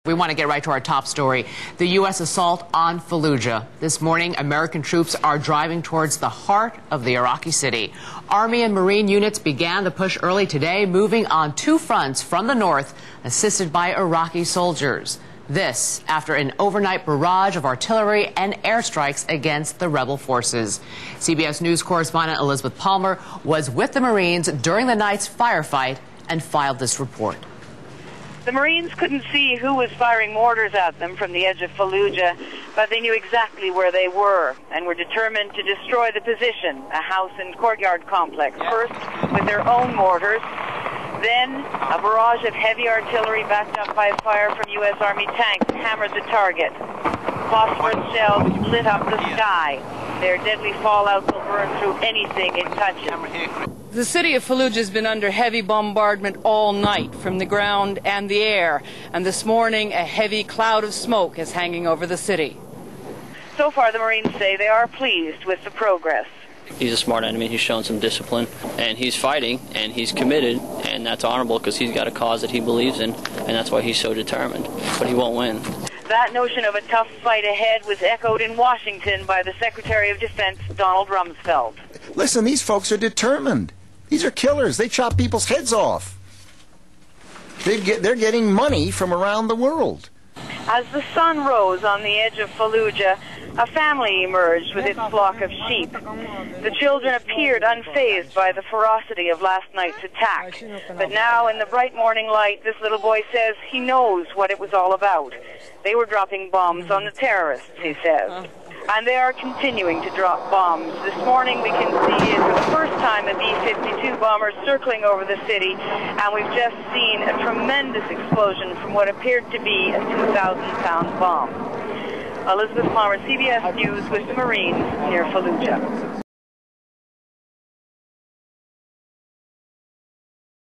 We want to get right to our top story. The U.S. assault on Fallujah. This morning, American troops are driving towards the heart of the Iraqi city. Army and Marine units began the push early today, moving on two fronts from the north, assisted by Iraqi soldiers. This after an overnight barrage of artillery and airstrikes against the rebel forces. CBS News correspondent Elizabeth Palmer was with the Marines during the night's firefight and filed this report. The Marines couldn't see who was firing mortars at them from the edge of Fallujah, but they knew exactly where they were and were determined to destroy the position, a house and courtyard complex, first with their own mortars, then a barrage of heavy artillery backed up by fire from U.S. Army tanks hammered the target. Phosphorus shells lit up the sky. Their deadly fallout will burn through anything it touches. The city of Fallujah has been under heavy bombardment all night from the ground and the air, and this morning a heavy cloud of smoke is hanging over the city. So far, the Marines say they are pleased with the progress. He's a smart enemy. He's shown some discipline, and he's fighting, and he's committed, and that's honorable because he's got a cause that he believes in, and that's why he's so determined. But he won't win. That notion of a tough fight ahead was echoed in Washington by the Secretary of Defense, Donald Rumsfeld. Listen, these folks are determined. These are killers. They chop people's heads off. They're getting money from around the world. As the sun rose on the edge of Fallujah, a family emerged with its flock of sheep. The children appeared unfazed by the ferocity of last night's attack. But now, in the bright morning light, this little boy says he knows what it was all about. They were dropping bombs on the terrorists, he says. And they are continuing to drop bombs. This morning we can see for the first time a B-52 bomber circling over the city, and we've just seen a tremendous explosion from what appeared to be a 2,000-pound bomb. Elizabeth Palmer, CBS News with the Marines near Fallujah.